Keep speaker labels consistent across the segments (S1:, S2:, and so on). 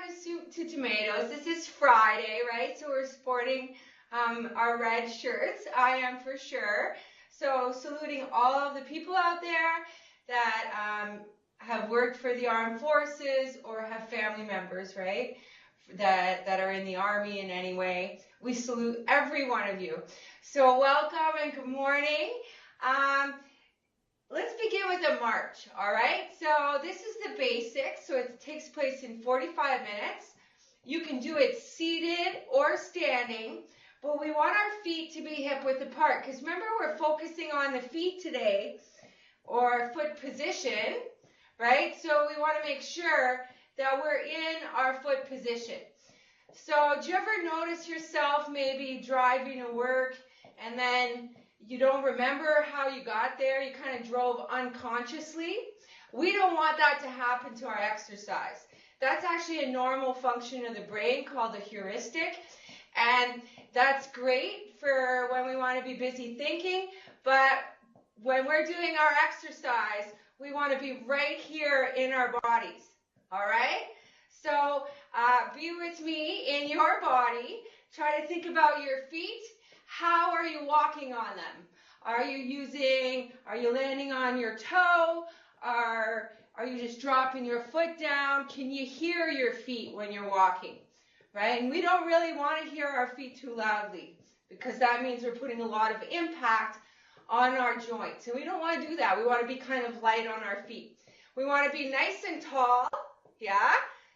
S1: to Soup to Tomatoes. This is Friday, right? So we're sporting our red shirts. I am for sure. So saluting all of the people out there that have worked for the armed forces or have family members, right? That are in the Army in any way. We salute every one of you. So welcome and good morning. Let's begin with a march, all right? So this is the basic, so it takes place in 45 minutes. You can do it seated or standing, but we want our feet to be hip-width apart, because remember we're focusing on the feet today, or foot position, right? So we want to make sure that we're in our foot position. So do you ever notice yourself maybe driving to work and then you don't remember how you got there? You kind of drove unconsciously. We don't want that to happen to our exercise. That's actually a normal function of the brain called the heuristic. And that's great for when we want to be busy thinking. But when we're doing our exercise, we want to be right here in our bodies. All right? So be with me in your body. Try to think about your feet. How are you walking on them? Are you landing on your toe? Are you just dropping your foot down? Can you hear your feet when you're walking? Right? And we don't really want to hear our feet too loudly because that means we're putting a lot of impact on our joints. And we don't want to do that. We want to be kind of light on our feet. We want to be nice and tall, yeah?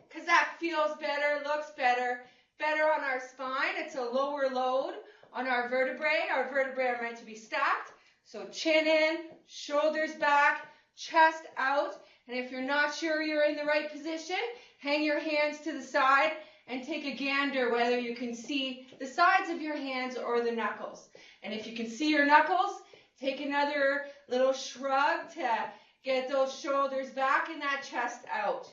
S1: Because that feels better, looks better on our spine. It's a lower load on our vertebrae. Our vertebrae are meant to be stacked. So chin in, shoulders back, chest out. And if you're not sure you're in the right position, hang your hands to the side and take a gander whether you can see the sides of your hands or the knuckles. And if you can see your knuckles, take another little shrug to get those shoulders back and that chest out.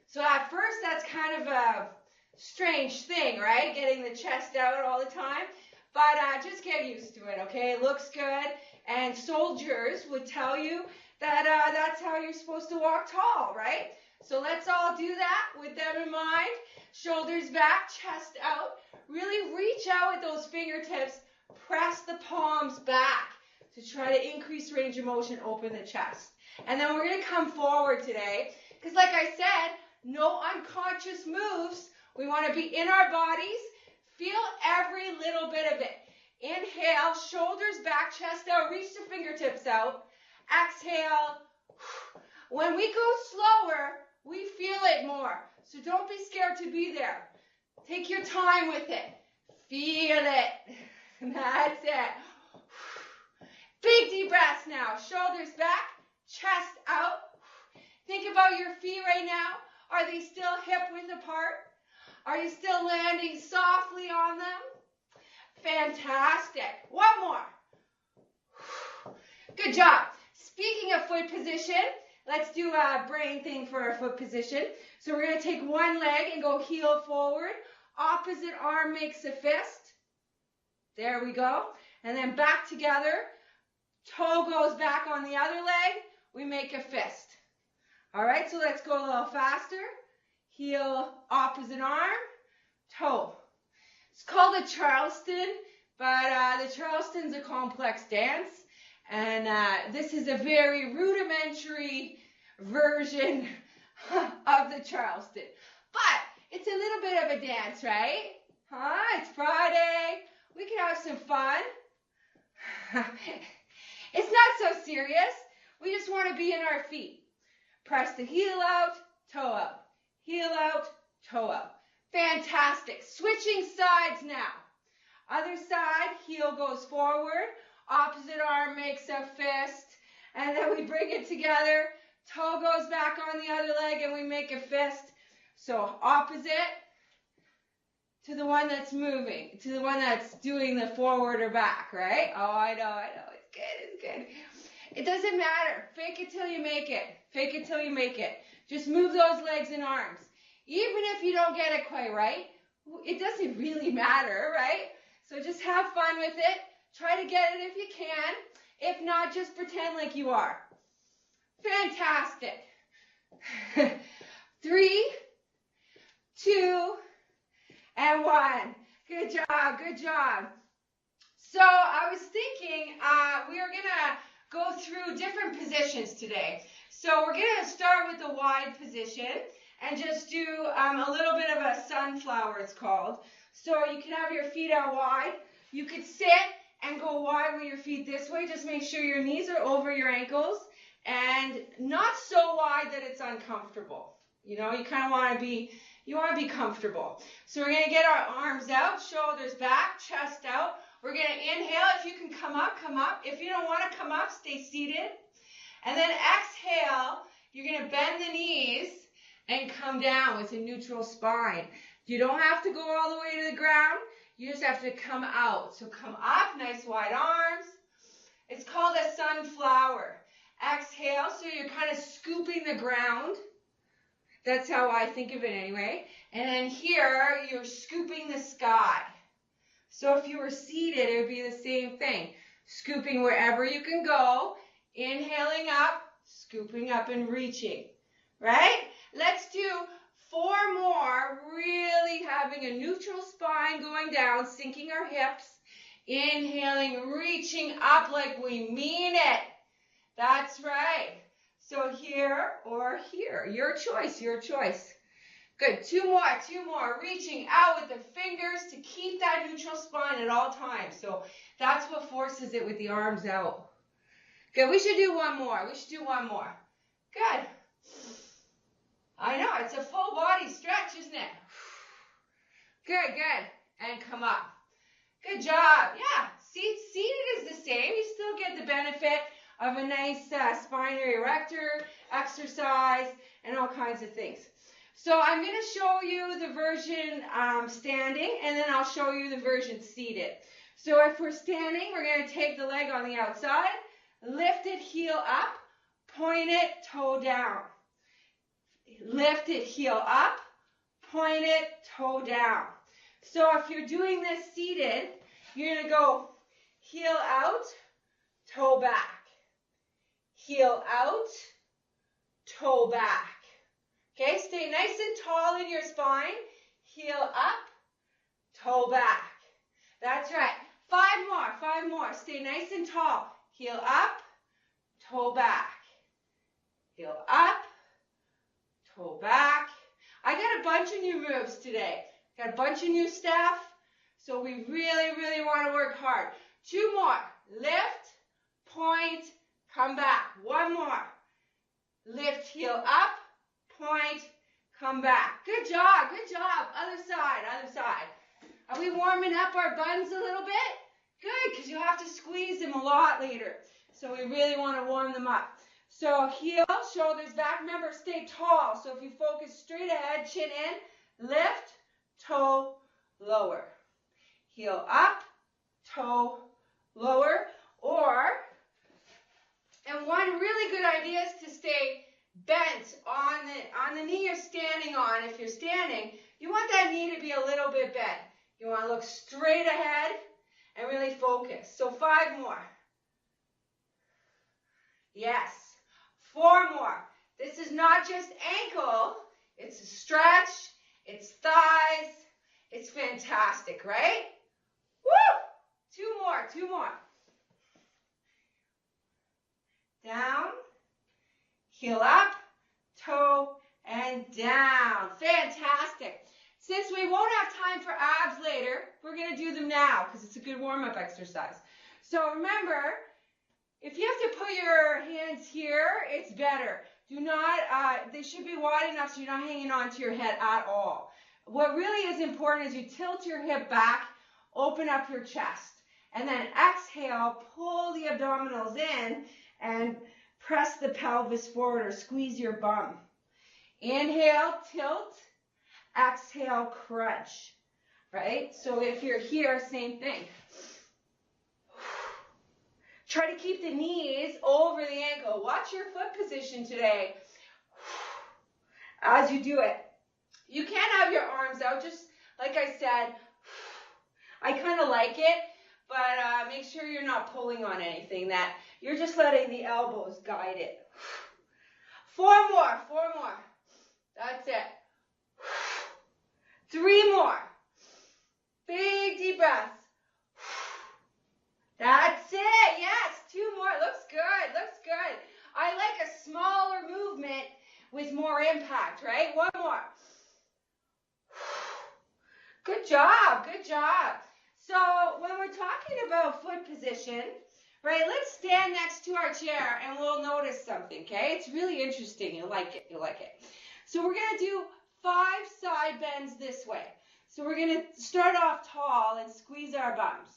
S1: So at first, that's kind of a strange thing, right? Getting the chest out all the time. But just get used to it, okay? It looks good. And soldiers would tell you that that's how you're supposed to walk tall, right? So let's all do that with them in mind. Shoulders back, chest out. Really reach out with those fingertips. Press the palms back to try to increase range of motion, open the chest. And then we're going to come forward today. Because like I said, no unconscious moves. We want to be in our bodies. Feel every little bit of it. Inhale, shoulders back, chest out, reach the fingertips out. Exhale. When we go slower, we feel it more. So don't be scared to be there. Take your time with it. Feel it. That's it. Big deep breaths now. Shoulders back, chest out. Think about your feet right now. Are they still hip-width apart? Are you still landing softly on them? Fantastic. One more. Good job. Speaking of foot position, let's do a brain thing for our foot position. So we're going to take one leg and go heel forward. Opposite arm makes a fist. There we go. And then back together. Toe goes back on the other leg. We make a fist. All right, so let's go a little faster. Heel, opposite arm, toe. It's called a Charleston, but the Charleston's a complex dance. And this is a very rudimentary version of the Charleston. But it's a little bit of a dance, right? Huh? It's Friday. We can have some fun. It's not so serious. We just want to be in our feet. Press the heel out, toe out. Heel out, toe out. Fantastic. Switching sides now. Other side, heel goes forward. Opposite arm makes a fist. And then we bring it together. Toe goes back on the other leg and we make a fist. So opposite to the one that's moving, to the one that's doing the forward or back, right? Oh, I know. It's good, it's good. It doesn't matter. Fake it till you make it. Fake it till you make it. Just move those legs and arms. Even if you don't get it quite right, it doesn't really matter, right? So just have fun with it. Try to get it if you can. If not, just pretend like you are. Fantastic. 3, 2, and 1. Good job, good job. So I was thinking we are going to go through different positions today. So we're going to start with the wide position and just do a little bit of a sunflower, it's called. So you can have your feet out wide. You could sit and go wide with your feet this way. Just make sure your knees are over your ankles and not so wide that it's uncomfortable. You know, you kind of want to be, comfortable. So we're going to get our arms out, shoulders back, chest out. We're going to inhale. If you can come up, come up. If you don't want to come up, stay seated. And then exhale, you're going to bend the knees and come down with a neutral spine. You don't have to go all the way to the ground. You just have to come out. So come up, nice wide arms. It's called a sunflower. Exhale, so you're kind of scooping the ground. That's how I think of it anyway. And then here, you're scooping the sky. So if you were seated, it would be the same thing. Scooping wherever you can go. Inhaling up, scooping up and reaching. Right? Let's do 4 more, really having a neutral spine going down, sinking our hips. Inhaling, reaching up like we mean it. That's right. So here or here. Your choice, your choice. Good. 2 more. Reaching out with the fingers to keep that neutral spine at all times. So that's what forces it with the arms out. Good. We should do one more. Good. I know. It's a full body stretch, isn't it? Good. And come up. Good job. Yeah. Seated is the same. You still get the benefit of a nice spinal erector exercise and all kinds of things. So I'm going to show you the version standing, and then I'll show you the version seated. So if we're standing, we're going to take the leg on the outside, lift it, heel up, point it, toe down. Lift it, heel up, point it, toe down. So if you're doing this seated, you're going to go heel out, toe back. Heel out, toe back. Okay, stay nice and tall in your spine. Heel up, toe back. That's right. 5 more. Stay nice and tall. Heel up, toe back. Heel up, toe back. I got a bunch of new moves today. Got a bunch of new stuff. So we really want to work hard. 2 more. Lift, point, come back. 1 more. Lift, heel up, point, come back. Good job. Other side. Are we warming up our buns a little bit? Good, because you have to squeeze them a lot later. So we really want to warm them up. So heel, shoulders back. Remember, stay tall. So if you focus straight ahead, chin in, lift, toe, lower. Heel up, toe, lower. And one really good idea is to stay bent on the knee you're standing on. If you're standing, you want that knee to be a little bit bent. You want to look straight ahead and really focus. So 5 more. Yes. 4 more. This is not just ankle. It's a stretch. It's thighs. It's fantastic, right? Woo! 2 more. Down, heel up, toe, and down. Fantastic. Since we won't have time for abs later, we're going to do them now because it's a good warm-up exercise. So remember, if you have to put your hands here, it's better. Do not, they should be wide enough so you're not hanging onto your head at all. What really is important is you tilt your hip back, open up your chest, and then exhale, pull the abdominals in, and press the pelvis forward or squeeze your bum. Inhale, tilt. Exhale, crunch. Right? So if you're here, same thing. Try to keep the knees over the ankle. Watch your foot position today as you do it. You can have your arms out, just like I said. I kind of like it, but make sure you're not pulling on anything, that you're just letting the elbows guide it. 4 more. That's it. breaths. That's it. Yes, 2 more. Looks good. Looks good. I like a smaller movement with more impact, right? 1 more. Good job. Good job. So when we're talking about foot position, right, let's stand next to our chair and we'll notice something, okay? It's really interesting. You'll like it. You'll like it. So we're going to do 5 side bends this way. So we're going to start off tall and squeeze our bums,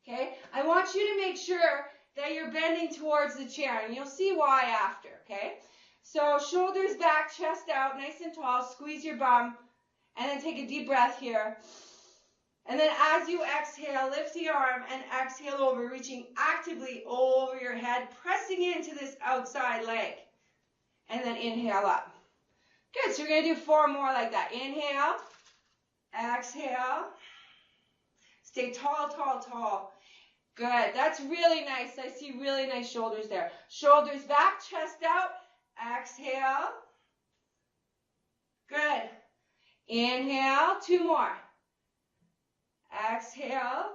S1: okay? I want you to make sure that you're bending towards the chair, and you'll see why after, okay? So shoulders back, chest out, nice and tall, squeeze your bum, and then take a deep breath here. And then as you exhale, lift the arm and exhale over, reaching actively over your head, pressing into this outside leg. And then inhale up. Good, so we're going to do 4 more like that. Inhale, exhale, stay tall, tall, tall. Good, that's really nice. I see really nice shoulders there. Shoulders back, chest out, exhale. Good. Inhale, 2 more. Exhale.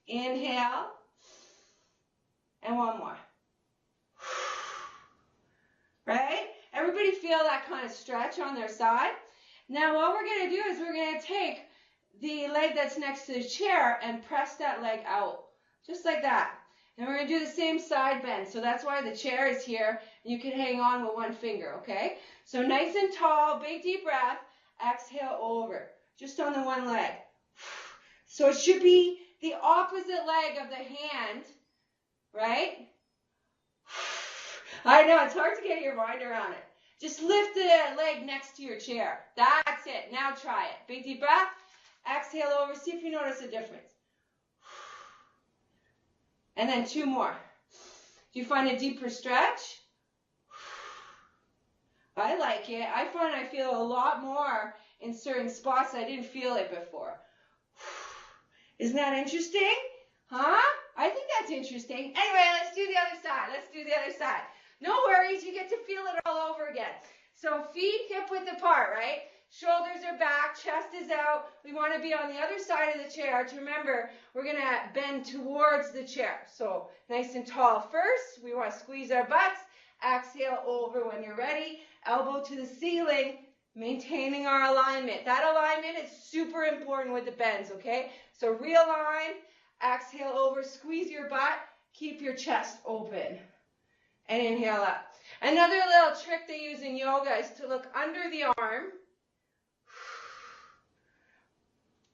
S1: Inhale. And 1 more. Right? Everybody feel that kind of stretch on their side? Now what we're going to do is we're going to take the leg that's next to the chair and press that leg out. Just like that. And we're going to do the same side bend. So that's why the chair is here. You can hang on with 1 finger, okay? So nice and tall, big deep breath. Exhale over. Just on the 1 leg. So it should be the opposite leg of the hand, right? I know, it's hard to get your mind around it. Just lift the leg next to your chair. That's it. Now try it. Big deep breath. Exhale over. See if you notice a difference. And then 2 more. Do you find a deeper stretch? I like it. I find I feel a lot more in certain spots. I didn't feel it before. Isn't that interesting? Huh? I think that's interesting. Anyway, let's do the other side. Let's do the other side. No worries. You get to feel it all over again. So feet hip width apart, right? Shoulders are back, chest is out. We want to be on the other side of the chair. To remember, we're going to bend towards the chair. So nice and tall first. We want to squeeze our butts. Exhale over when you're ready. Elbow to the ceiling, maintaining our alignment. That alignment is super important with the bends, okay? So realign, exhale over, squeeze your butt, keep your chest open, and inhale up. Another little trick they use in yoga is to look under the arm.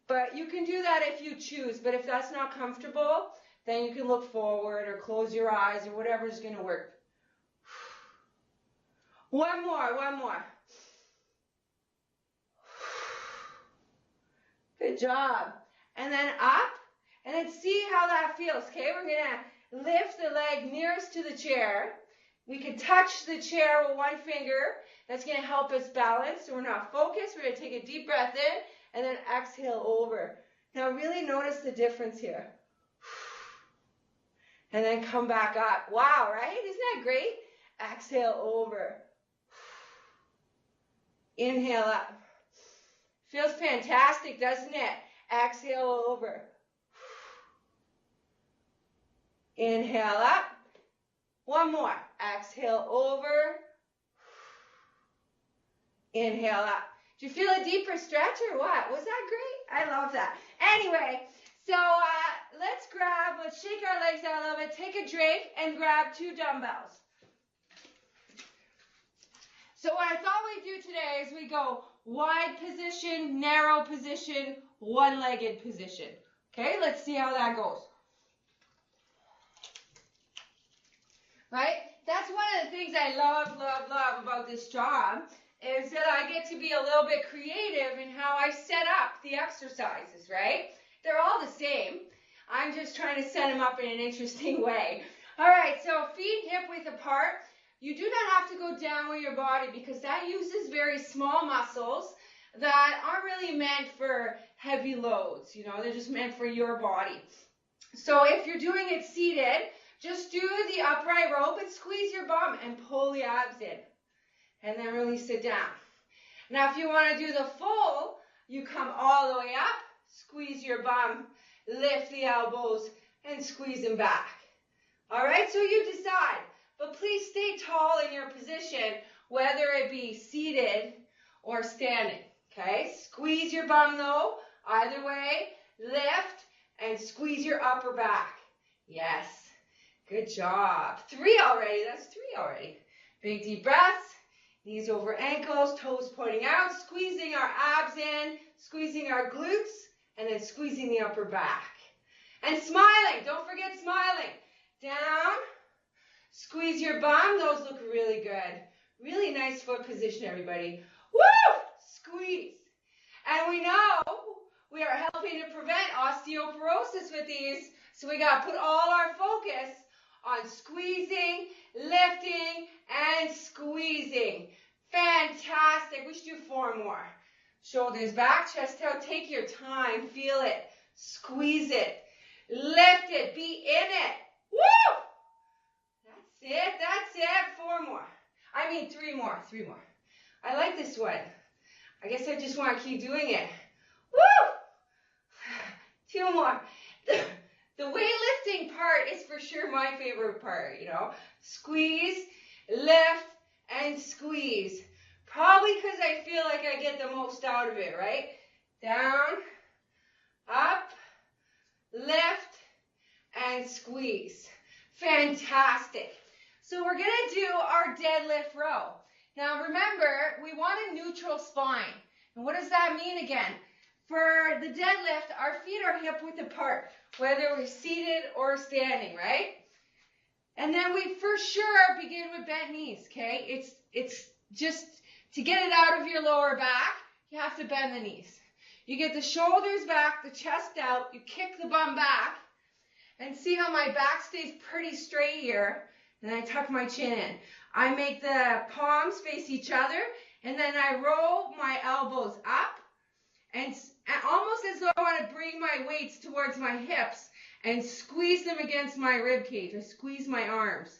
S1: But you can do that if you choose, but if that's not comfortable, then you can look forward or close your eyes or whatever is going to work. 1 more, 1 more. Good job. And then up, and then see how that feels, okay? We're going to lift the leg nearest to the chair. We can touch the chair with 1 finger. That's going to help us balance, so we're not focused. We're going to take a deep breath in, and then exhale over. Now really notice the difference here. And then come back up. Wow, right? Isn't that great? Exhale over. Inhale up. Feels fantastic, doesn't it? Exhale over. Inhale up. 1 more. Exhale over. Inhale up. Do you feel a deeper stretch or what? Was that great? I love that. Anyway, so let's shake our legs out a little bit, take a drink, and grab 2 dumbbells. So what I thought we'd do today is we go wide position, narrow position, 1-legged position. Okay, let's see how that goes. Right? That's one of the things I love about this job is that I get to be a little bit creative in how I set up the exercises, right? They're all the same. I'm just trying to set them up in an interesting way. All right, so feet hip width apart. You do not have to go down with your body because that uses very small muscles that aren't really meant for heavy loads. You know, they're just meant for your body. So if you're doing it seated, just do the upright rope and squeeze your bum and pull the abs in. And then release it down. Now, if you want to do the full, you come all the way up squeeze your bum, lift the elbows, and squeeze them back. All right, so you decide. But please stay tall in your position, whether it be seated or standing. Okay, squeeze your bum though, either way, lift, and squeeze your upper back. Yes, good job. 3 already, that's 3 already. Big deep breaths, knees over ankles, toes pointing out, squeezing our abs in, squeezing our glutes, and then squeezing the upper back. And smiling, don't forget smiling. Down, squeeze your bum, those look really good. Really nice foot position, everybody. Woo! Squeeze. And we know we are helping to prevent osteoporosis with these, so we got to put all our focus on squeezing, lifting, and squeezing. Fantastic. We should do 4 more. Shoulders back, chest out. Take your time. Feel it. Squeeze it. Lift it. Be in it. Woo! That's it. That's it. 4 more. I mean 3 more. 3 more. I like this one. I guess I just want to keep doing it. Woo! 2 more. The weightlifting part is for sure my favorite part, you know. Squeeze, lift, and squeeze. Probably because I feel like I get the most out of it, right? Down, up, lift, and squeeze. Fantastic. So we're going to do our deadlift row. Now remember, we want a neutral spine. And what does that mean again? For the deadlift, our feet are hip width apart, whether we're seated or standing, right? And then we for sure begin with bent knees, okay? It's just to get it out of your lower back, you have to bend the knees. You get the shoulders back, the chest out, you kick the bum back, and see how my back stays pretty straight here, and I tuck my chin in. I make the palms face each other, and then I roll my elbows up, and almost as though I want to bring my weights towards my hips and squeeze them against my rib cage. I squeeze my arms,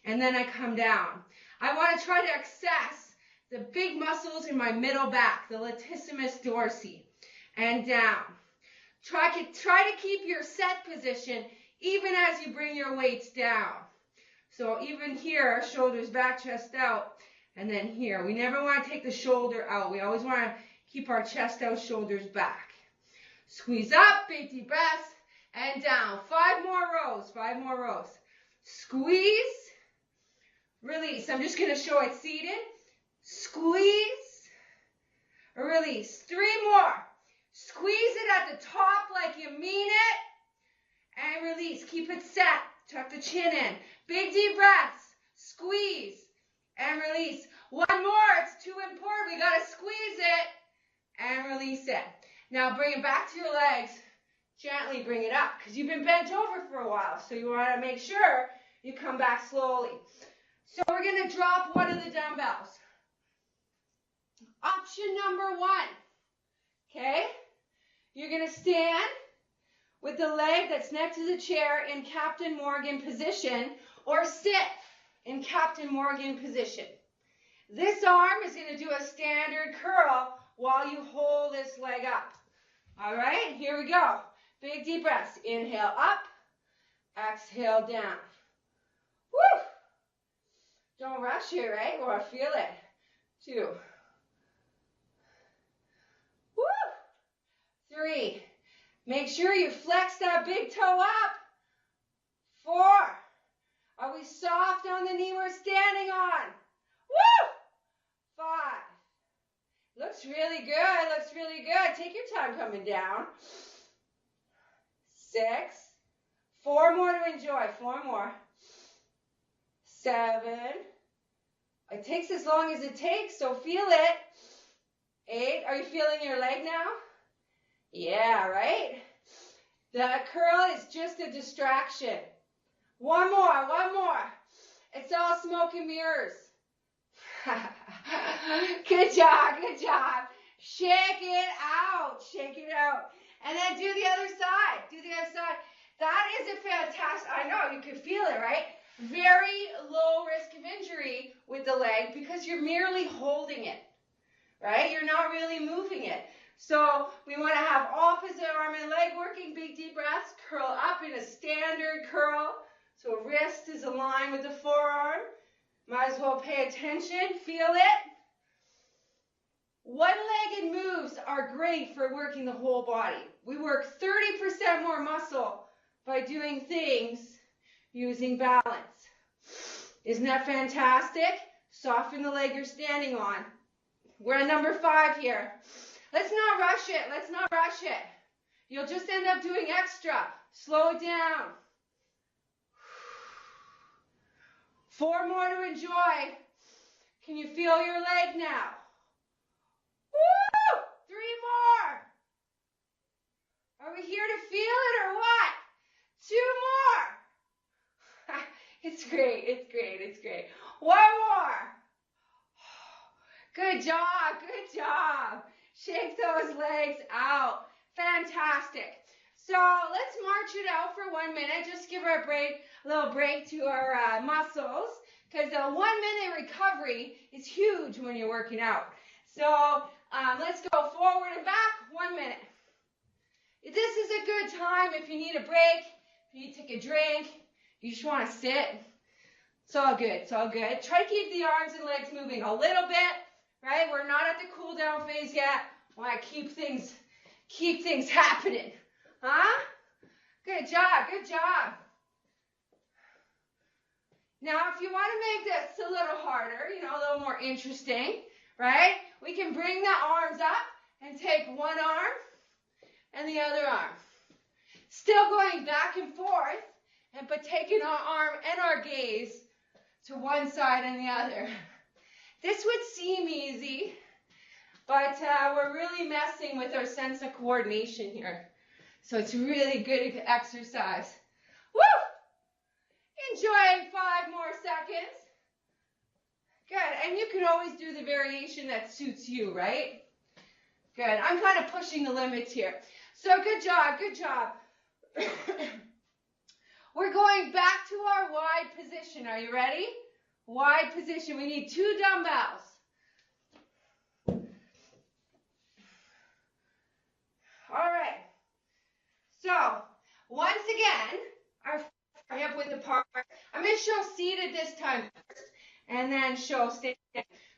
S1: and then I come down. I want to try to access the big muscles in my middle back, the latissimus dorsi, and down. Try to keep your set position even as you bring your weights down. So even here, shoulders back, chest out, and then here. We never want to take the shoulder out. We always want to keep our chest out, shoulders back. Squeeze up, big deep breaths, and down. 5 more rows, 5 more rows. Squeeze, release. I'm just going to show it seated. Squeeze, release. 3 more. Squeeze it at the top like you mean it, and release. Keep it set. Tuck the chin in. Big deep breaths. Squeeze and release. 1 more. It's too important. We got to squeeze it and release it. Now bring it back to your legs. Gently bring it up because you've been bent over for a while. So you want to make sure you come back slowly. So we're going to drop one of the dumbbells. Option number 1. Okay? You're going to stand with the leg that's next to the chair in Captain Morgan position, or sit in Captain Morgan position. This arm is going to do a standard curl while you hold this leg up. All right, here we go. Big deep breaths. Inhale up, exhale down. Woo! Don't rush here, right? Or feel it. 2. Woo! 3. Make sure you flex that big toe up. 4. Are we soft on the knee we're standing on? Woo! 5. Looks really good. Looks really good. Take your time coming down. 6. 4 more to enjoy. 4 more. 7. It takes as long as it takes, so feel it. 8. Are you feeling your leg now? Yeah, right? The curl is just a distraction. 1 more, 1 more. It's all smoke and mirrors. Good job, good job. Shake it out, shake it out. And then do the other side, do the other side. That is a fantastic, I know, you can feel it, right? Very low risk of injury with the leg because you're merely holding it, right? You're not really moving it. So we want to have opposite arm and leg working, big deep breaths, curl up in a standard curl. So wrist is aligned with the forearm. Might as well pay attention, feel it. One-legged moves are great for working the whole body. We work 30% more muscle by doing things using balance. Isn't that fantastic? Soften the leg you're standing on. We're at number 5 here. Let's not rush it. Let's not rush it. You'll just end up doing extra. Slow it down. 4 more to enjoy. Can you feel your leg now? Woo! 3 more. Are we here to feel it or what? 2 more. It's great. It's great. It's great. 1 more. Good job. Good job. Shake those legs out. Fantastic. So let's march it out for 1 minute. Just give our break, a little break to our muscles, because a 1 minute recovery is huge when you're working out. So let's go forward and back, 1 minute. This is a good time if you need a break, if you need to take a drink, you just want to sit. It's all good. It's all good. Try to keep the arms and legs moving a little bit, right? We're not at the cool down phase yet. Want to keep things happening. Huh? Good job. Good job. Now, if you want to make this a little harder, a little more interesting, right? We can bring the arms up and take one arm and the other arm. Still going back and forth, but taking our arm and our gaze to one side and the other. This would seem easy, but we're really messing with our sense of coordination here. So it's really good exercise. Woo! Enjoy 5 more seconds. Good, and you can always do the variation that suits you, right? Good, I'm kind of pushing the limits here. So good job, good job. We're going back to our wide position. Are you ready? Wide position. We need 2 dumbbells. All right. So, once again, our hip width apart. I'm going to show seated this time first, and then show standing.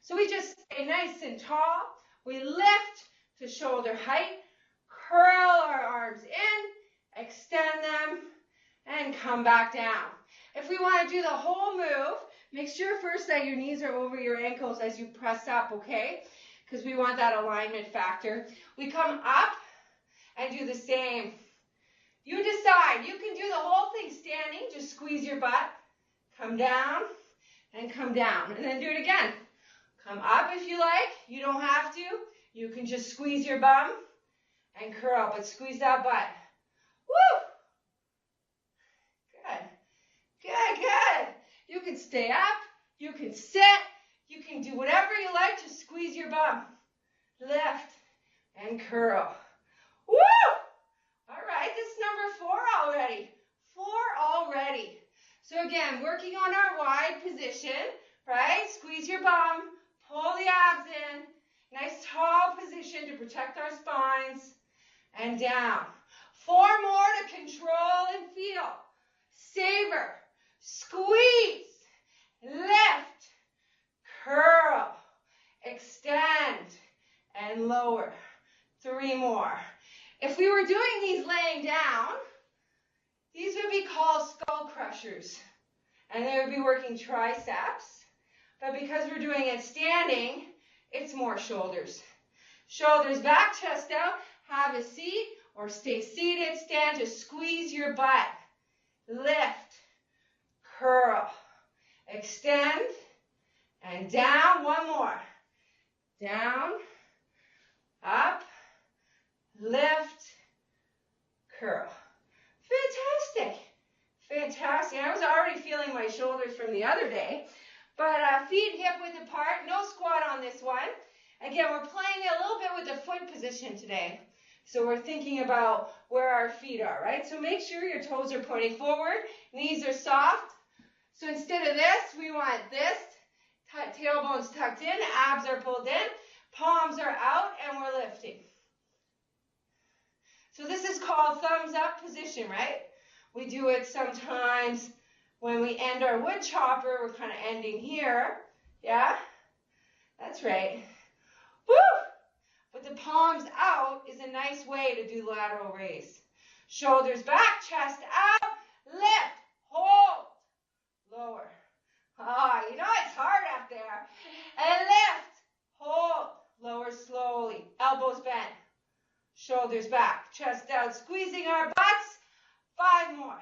S1: So we just stay nice and tall. We lift to shoulder height, curl our arms in, extend them, and come back down. If we want to do the whole move, make sure first that your knees are over your ankles as you press up, okay? Because we want that alignment factor. We come up and do the same. You decide. You can do the whole thing standing. Just squeeze your butt. Come down and come down. And then do it again. Come up if you like. You don't have to. You can just squeeze your bum and curl, but squeeze that butt. Woo! Good. Good, good. You can stay up. You can sit. You can do whatever you like. Just squeeze your bum. Lift and curl. Woo! All right, this is number 4 already. 4 already. So again, working on our wide position, right? Squeeze your bum, pull the abs in. Nice tall position to protect our spines. And down. 4 more to control and feel. Savor. Squeeze. Lift. Curl. Extend. And lower. 3 more. If we were doing these laying down, these would be called skull crushers. And they would be working triceps. But because we're doing it standing, it's more shoulders. Shoulders back, chest out. Have a seat or stay seated. Stand to squeeze your butt. Lift. Curl. Extend. And down. 1 more. Down. Up. Lift. Curl. Fantastic. Fantastic. I was already feeling my shoulders from the other day. But feet hip width apart. No squat on this one. Again, we're playing a little bit with the foot position today. So we're thinking about where our feet are, right? So make sure your toes are pointing forward. Knees are soft. So instead of this, we want this. Tailbones tucked in. Abs are pulled in. Palms are out, and we're lifting. called thumbs up position, right? We do it sometimes when we end our wood chopper. We're kind of ending here. Yeah? That's right. Woo! But the palms out is a nice way to do lateral raise. Shoulders back, chest out, lift, hold, lower. Ah, you know it's hard up there. And lift, hold, lower slowly. Elbows bent, shoulders back, chest out, squeezing our butts. 5 more.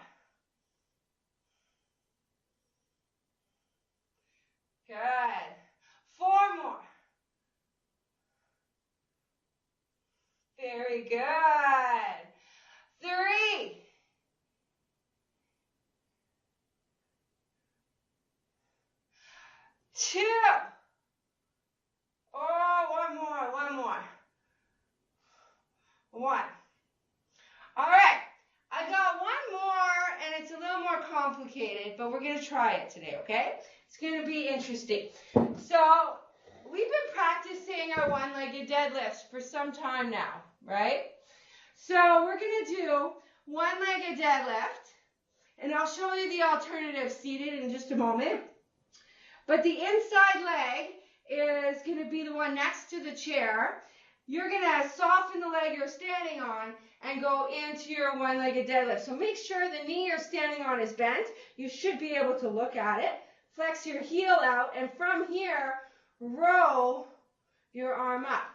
S1: Good. 4 more. Very good. 3. 2. Oh, one more. 1. All right. I got one more, and it's a little more complicated, but we're going to try it today, okay? It's going to be interesting. So, we've been practicing our one-legged deadlifts for some time now, right? So, we're going to do one-legged deadlift, and I'll show you the alternative seated in just a moment. But the inside leg is going to be the one next to the chair. You're going to soften the leg you're standing on and go into your one-legged deadlift. So make sure the knee you're standing on is bent. You should be able to look at it. Flex your heel out, and from here, row your arm up.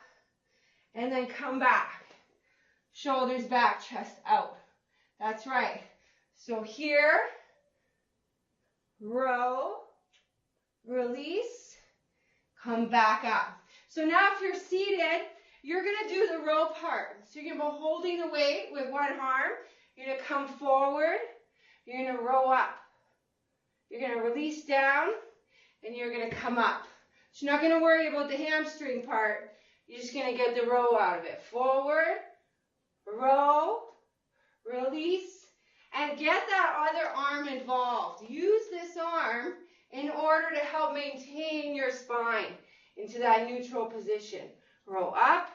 S1: And then come back. Shoulders back, chest out. That's right. So here, row, release, come back up. So now if you're seated, you're going to do the row part. So you're going to be holding the weight with one arm. You're going to come forward. You're going to row up. You're going to release down, and you're going to come up. So you're not going to worry about the hamstring part. You're just going to get the row out of it. Forward, row, release, and get that other arm involved. Use this arm in order to help maintain your spine into that neutral position. Row up,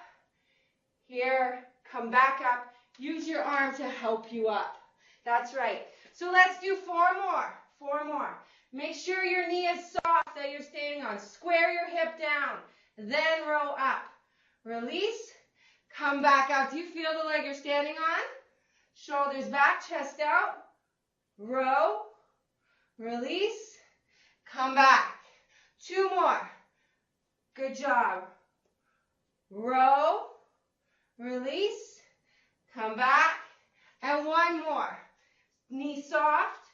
S1: here, come back up. Use your arm to help you up. That's right. So let's do 4 more. 4 more. Make sure your knee is soft that you're standing on. Square your hip down. Then row up. Release. Come back out. Do you feel the leg you're standing on? Shoulders back, chest out. Row. Release. Come back. 2 more. Good job. Row, release, come back, and 1 more. Knee soft,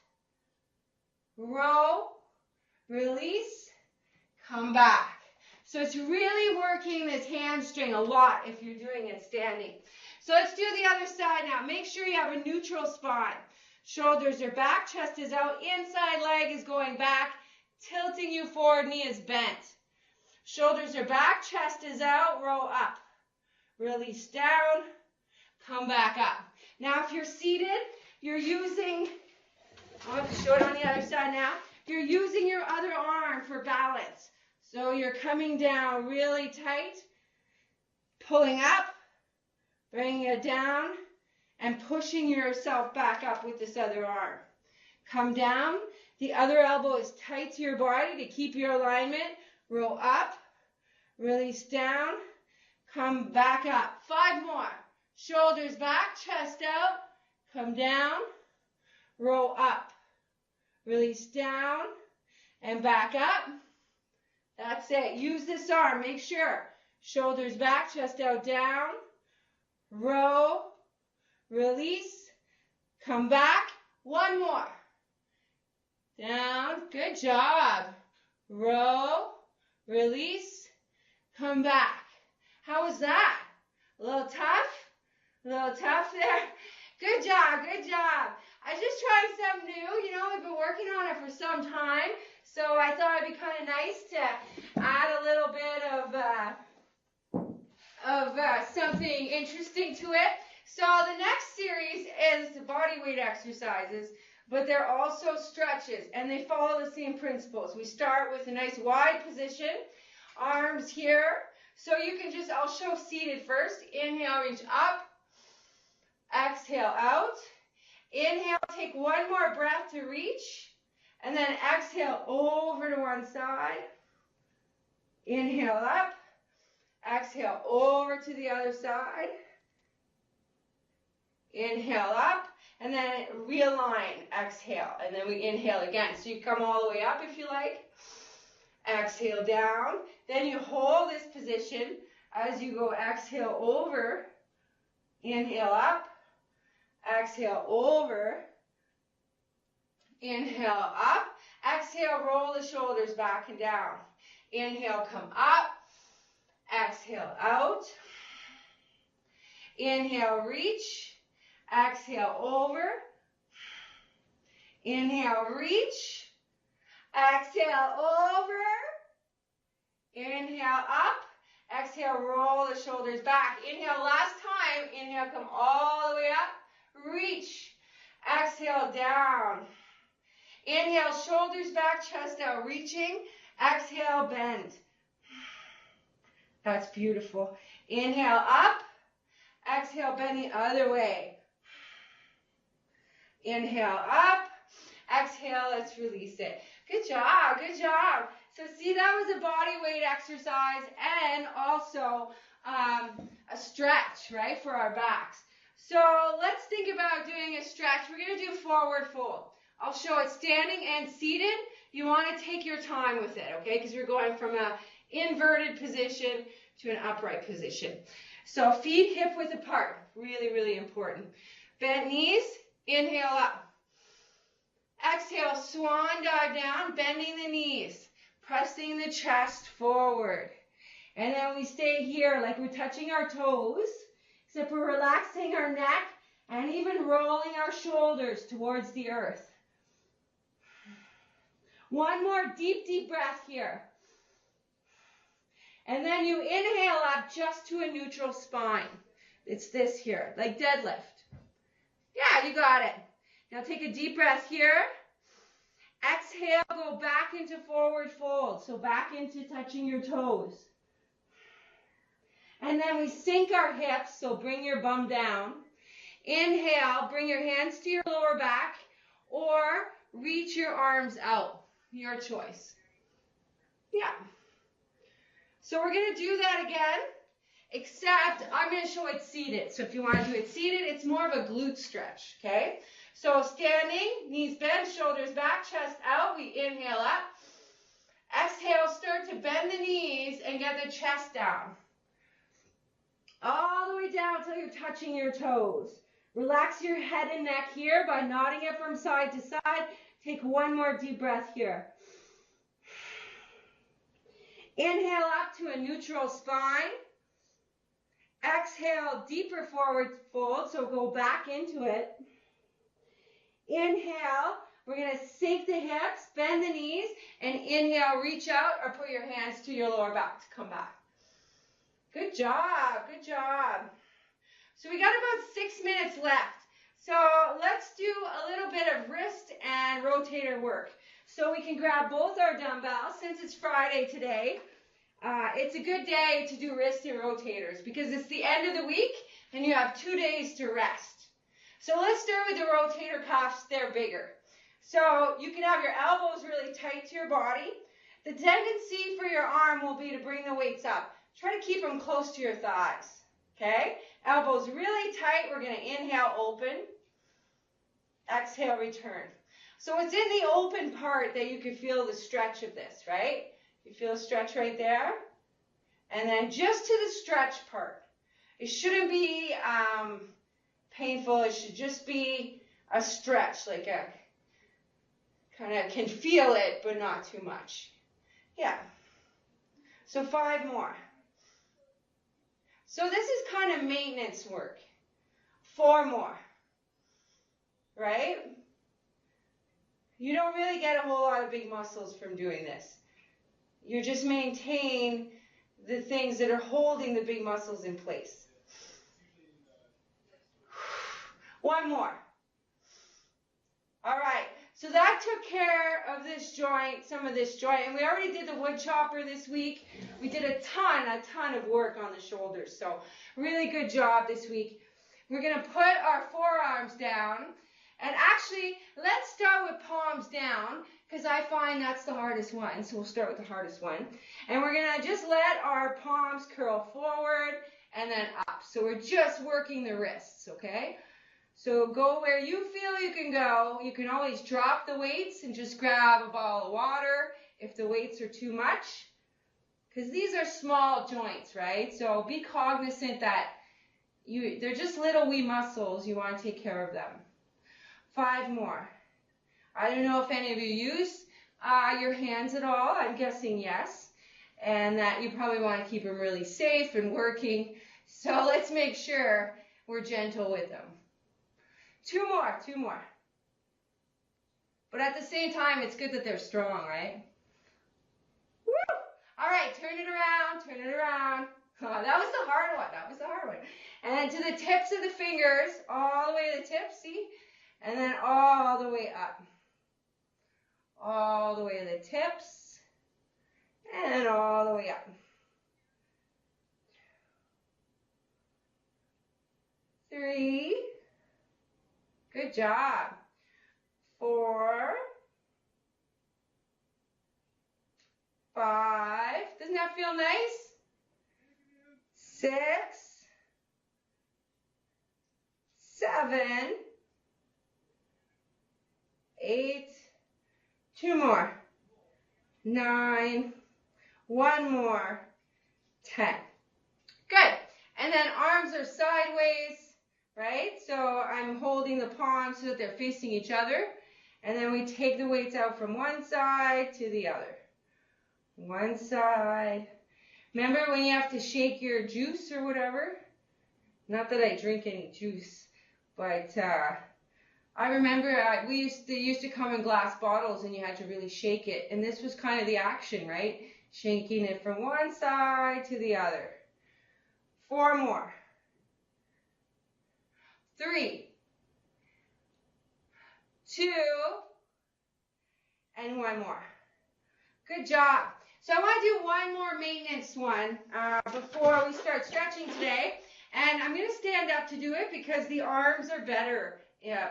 S1: row, release, come back. So it's really working this hamstring a lot if you're doing it standing. So let's do the other side now. Make sure you have a neutral spine. Shoulders are back, chest is out, inside leg is going back, tilting you forward, knee is bent. Shoulders are back, chest is out, row up. Release down, come back up. Now if you're seated, you're using, I'll have to show it on the other side now. You're using your other arm for balance. So you're coming down really tight, pulling up, bringing it down, and pushing yourself back up with this other arm. Come down, the other elbow is tight to your body to keep your alignment. Roll up, release down, come back up. 5 more. Shoulders back, chest out, come down, roll up, release down, and back up. That's it. Use this arm. Make sure. Shoulders back, chest out, down, row, release, come back. 1 more. Down. Good job. Row. Release, come back. How was that? A little tough? A little tough there? Good job, good job. I just tried something new. You know, we've been working on it for some time, so I thought it'd be kind of nice to add a little bit of something interesting to it. So the next series is body weight exercises, but they're also stretches, and they follow the same principles. We start with a nice wide position, arms here. So you can just, I'll show seated first. Inhale, reach up, Exhale out. Inhale, take one more breath to reach. And then exhale over to one side. Inhale up. Exhale over to the other side. Inhale up. And then realign. Exhale. And then we inhale again. So you come all the way up if you like. Exhale down. Then you hold this position as you go exhale over. Inhale up. Exhale over. Inhale up. Exhale, roll the shoulders back and down. Inhale, come up. Exhale, out. Inhale, reach. Exhale, over. Inhale, reach. Exhale, over. Inhale, up. Exhale, roll the shoulders back. Inhale, last time. Inhale, come all the way up. Reach. Exhale, down. Inhale, shoulders back, chest out, reaching. Exhale, bend. That's beautiful. Inhale, up. Exhale, bend the other way. Inhale, up. Exhale, let's release it. Good job, good job. So see, that was a body weight exercise and also a stretch, right, for our backs. So let's think about doing a stretch. We're going to do forward fold. I'll show it standing and seated. You want to take your time with it, okay, because you're going from an inverted position to an upright position. So feet hip width apart, really, really important. Bent knees, inhale up. Exhale, swan dive down, bending the knees, pressing the chest forward. And then we stay here like we're touching our toes, except we're relaxing our neck and even rolling our shoulders towards the earth. One more deep, deep breath here. And then you inhale up just to a neutral spine. It's this here, like deadlift. Yeah, you got it. Now take a deep breath here. Exhale, go back into forward fold. So back into touching your toes. And then we sink our hips, so bring your bum down. Inhale, bring your hands to your lower back or reach your arms out. Your choice. Yeah. So we're going to do that again, except I'm going to show it seated. So if you want to do it seated, it's more of a glute stretch, okay? So standing, knees bent, shoulders back, chest out. We inhale up. Exhale, start to bend the knees and get the chest down. All the way down until you're touching your toes. Relax your head and neck here by nodding it from side to side. Take one more deep breath here. Inhale up to a neutral spine. Exhale, deeper forward fold, so go back into it. Inhale, we're going to sink the hips, bend the knees, and inhale, reach out or put your hands to your lower back to come back. Good job, good job. So we got about 6 minutes left. So let's do a little bit of wrist and rotator work. So we can grab both our dumbbells. Since it's Friday today, it's a good day to do wrist and rotators because it's the end of the week and you have 2 days to rest. So let's start with the rotator cuffs. They're bigger. So you can have your elbows really tight to your body. The tendency for your arm will be to bring the weights up. Try to keep them close to your thighs. Okay? Elbows really tight. We're going to inhale, open. Exhale, return. So it's in the open part that you can feel the stretch of this, right? You feel a stretch right there. And then just to the stretch part. It shouldn't be painful. It should just be a stretch, like a kind of can feel it, but not too much. Yeah. So 5 more. So this is kind of maintenance work. 4 more. Right? You don't really get a whole lot of big muscles from doing this. You just maintain the things that are holding the big muscles in place. 1 more. All right. So that took care of this joint, some of this joint. And we already did the wood chopper this week. We did a ton of work on the shoulders. So really good job this week. We're going to put our forearms down. And actually, let's start with palms down, because I find that's the hardest one. So we'll start with the hardest one. And we're going to just let our palms curl forward and then up. So we're just working the wrists, okay? So go where you feel you can go. You can always drop the weights and just grab a bottle of water if the weights are too much. Because these are small joints, right? So be cognizant that they're just little wee muscles. You want to take care of them. 5 more. I don't know if any of you use your hands at all. I'm guessing yes. And that you probably want to keep them really safe and working. So let's make sure we're gentle with them. 2 more, 2 more. But at the same time, it's good that they're strong, right? Woo! All right, turn it around, turn it around. Oh, that was the hard one, that was the hard one. And then to the tips of the fingers, all the way to the tips, see? And then all the way up. All the way to the tips. And all the way up. 3. Good job. 4. 5. Doesn't that feel nice? 6. 7. 8. 2 more. 9. 1 more. 10. Good. And then arms are sideways, right? So I'm holding the palms so that they're facing each other. And then we take the weights out from one side to the other. One side. Remember when you have to shake your juice or whatever? Not that I drink any juice, but I remember they used to come in glass bottles and you had to really shake it. And this was kind of the action, right? Shaking it from one side to the other. 4 more. 3. 2. And 1 more. Good job. So I want to do one more maintenance one before we start stretching today. And I'm going to stand up to do it because the arms are better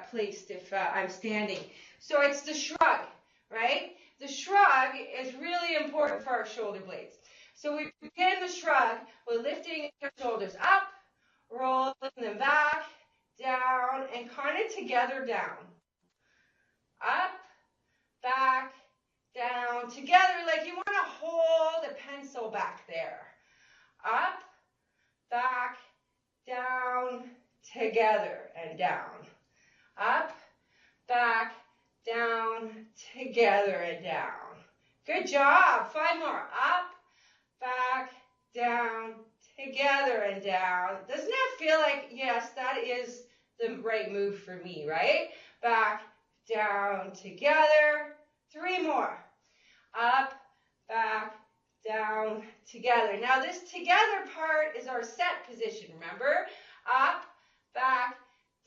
S1: placed if I'm standing. So it's the shrug, right? The shrug is really important for our shoulder blades. So we begin the shrug with lifting your shoulders up, rolling them back, down, and kind of together down. Up, back, down, together, like you want to hold a pencil back there. Up, back, down, together, and down. Up, back, down, together, and down. Good job. 5 more. Up, back, down, together, and down. Doesn't that feel like, yes, that is the right move for me, right? Back, down, together. 3 more. Up, back, down, together. Now this together part is our set position, remember? Up, back,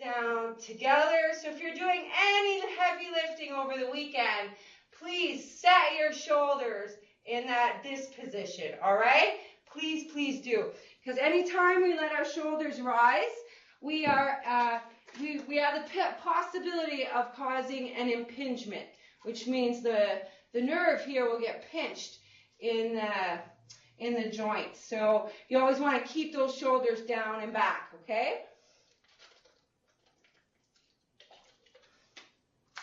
S1: down, together. So if you're doing any heavy lifting over the weekend, please set your shoulders in this position, all right? Please, please do. Because anytime we let our shoulders rise, we have the possibility of causing an impingement, which means the nerve here will get pinched in the joint. So you always want to keep those shoulders down and back, okay?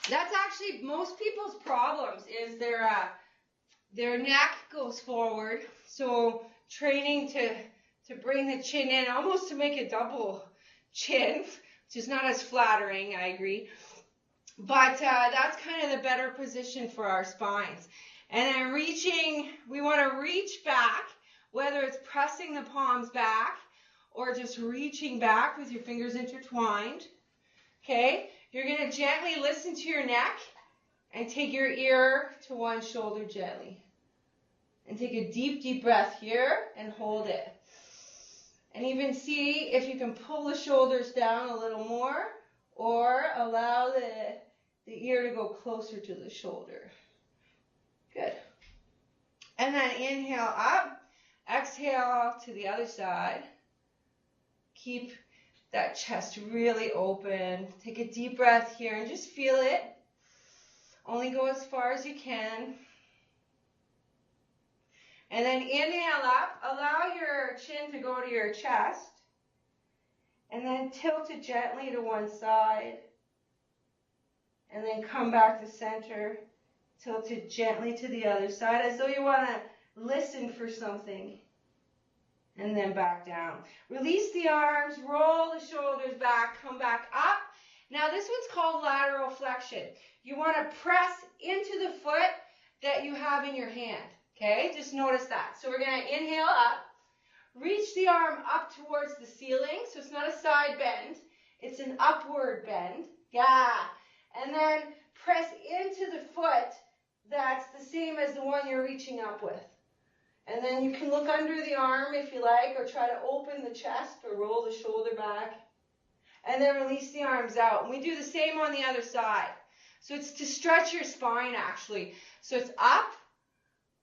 S1: That's actually most people's problems is their neck goes forward. So training to bring the chin in, almost to make a double chin, which is not as flattering, I agree. But that's kind of the better position for our spines. And then we want to reach back, whether it's pressing the palms back or just reaching back with your fingers intertwined. Okay? You're going to gently listen to your neck and take your ear to one shoulder gently. And take a deep, deep breath here and hold it. And even see if you can pull the shoulders down a little more or allow the ear to go closer to the shoulder. Good. And then inhale up, exhale to the other side. Keep that chest really open. Take a deep breath here and just feel it. Only go as far as you can. And then inhale up. Allow your chin to go to your chest. And then tilt it gently to one side. And then come back to center. Tilt it gently to the other side as though you want to listen for something. And then back down. Release the arms, roll the shoulders back, come back up. Now this one's called lateral flexion. You want to press into the foot that you have in your hand. Okay, just notice that. So we're going to inhale up. Reach the arm up towards the ceiling. So it's not a side bend. It's an upward bend. Yeah. And then press into the foot that's the same as the one you're reaching up with. And then you can look under the arm if you like, or try to open the chest or roll the shoulder back. And then release the arms out. And we do the same on the other side. So it's to stretch your spine actually. So it's up,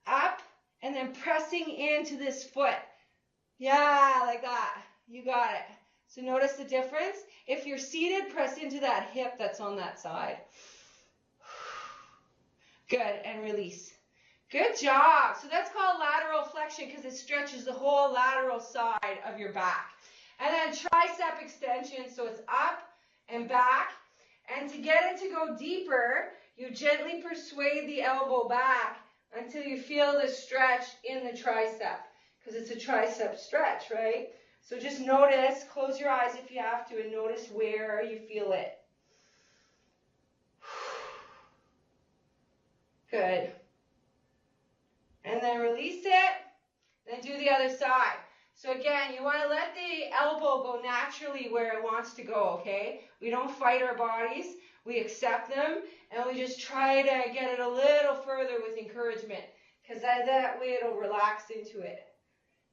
S1: up, and then pressing into this foot. Yeah, like that. You got it. So notice the difference. If you're seated, press into that hip that's on that side. Good, and release. Good job. So that's called lateral flexion because it stretches the whole lateral side of your back. And then tricep extension, so it's up and back. And to get it to go deeper, you gently persuade the elbow back until you feel the stretch in the tricep, because it's a tricep stretch, right? So just notice, close your eyes if you have to, and notice where you feel it. Good. And then release it, then do the other side. So again, you want to let the elbow go naturally where it wants to go, okay? We don't fight our bodies, we accept them, and we just try to get it a little further with encouragement, because that way it'll relax into it.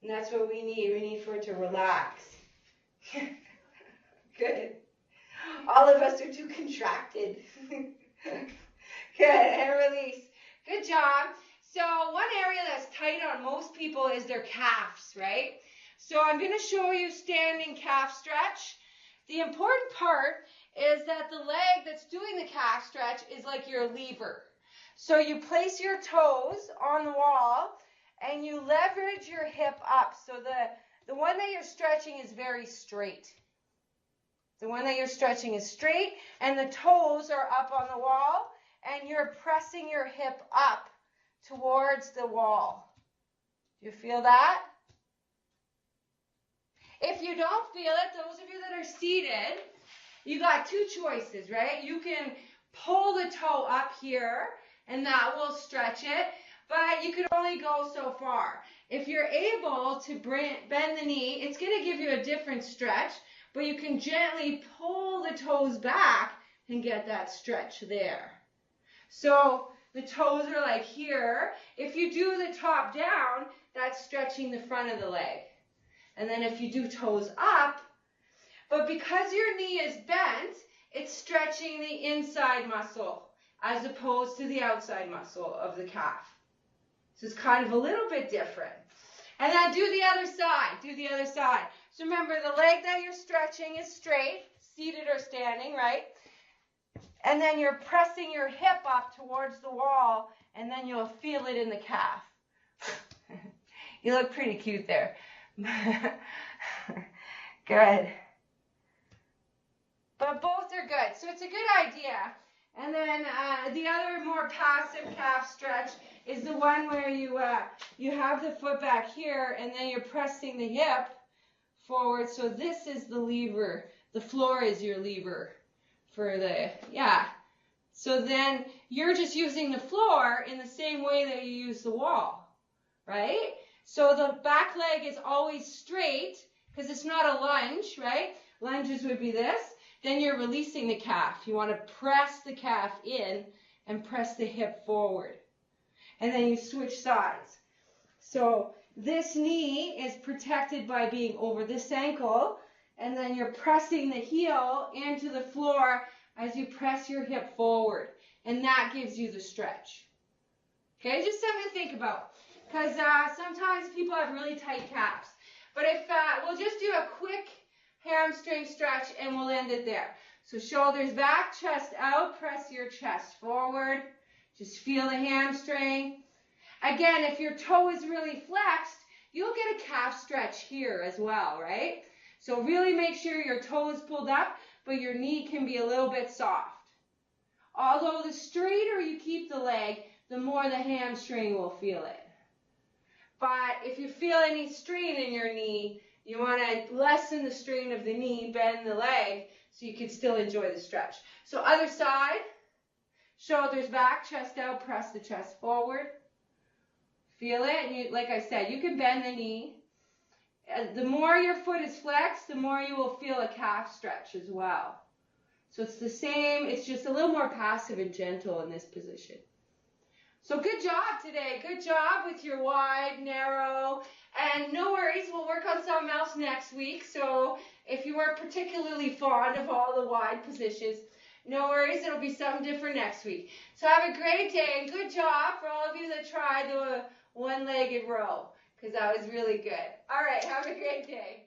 S1: And that's what we need for it to relax. Good. All of us are too contracted. Good, and release. Good job. So one area that's tight on most people is their calves, right? So I'm going to show you standing calf stretch. The important part is that the leg that's doing the calf stretch is like your lever. So you place your toes on the wall and you leverage your hip up. So the one that you're stretching is very straight. The one that you're stretching is straight and the toes are up on the wall and you're pressing your hip up towards the wall. Do you feel that? If you don't feel it, those of you that are seated, you got two choices, right? You can pull the toe up here, and that will stretch it, but you can only go so far. If you're able to bend the knee, it's going to give you a different stretch, but you can gently pull the toes back and get that stretch there. So the toes are like here. If you do the top down, that's stretching the front of the leg. And then if you do toes up, but because your knee is bent, it's stretching the inside muscle as opposed to the outside muscle of the calf. So it's kind of a little bit different. And then do the other side, do the other side. So remember, the leg that you're stretching is straight, seated or standing, right? And then you're pressing your hip up towards the wall, and then you'll feel it in the calf. You look pretty cute there. Good. But both are good. So it's a good idea. And then the other more passive calf stretch is the one where you have the foot back here and then you're pressing the hip forward. So this is the lever. The floor is your lever for the, yeah. So then you're just using the floor in the same way that you use the wall, right? So the back leg is always straight because it's not a lunge, right? Lunges would be this. Then you're releasing the calf. You want to press the calf in and press the hip forward. And then you switch sides. So this knee is protected by being over this ankle. And then you're pressing the heel into the floor as you press your hip forward. And that gives you the stretch. Okay, just something to think about. Because sometimes people have really tight calves. But if we'll just do a quick hamstring stretch, and we'll end it there. So shoulders back, chest out, press your chest forward. Just feel the hamstring. Again, if your toe is really flexed, you'll get a calf stretch here as well, right? So really make sure your toe is pulled up, but your knee can be a little bit soft. Although the straighter you keep the leg, the more the hamstring will feel it. But if you feel any strain in your knee, you want to lessen the strain of the knee, bend the leg, so you can still enjoy the stretch. So other side, shoulders back, chest out, press the chest forward. Feel it, and you, like I said, you can bend the knee. The more your foot is flexed, the more you will feel a calf stretch as well. So it's the same, it's just a little more passive and gentle in this position. So good job today. Good job with your wide, narrow, and no worries, we'll work on something else next week. So if you weren't particularly fond of all the wide positions, no worries, it'll be something different next week. So have a great day, and good job for all of you that tried the one-legged row, because that was really good. All right, have a great day.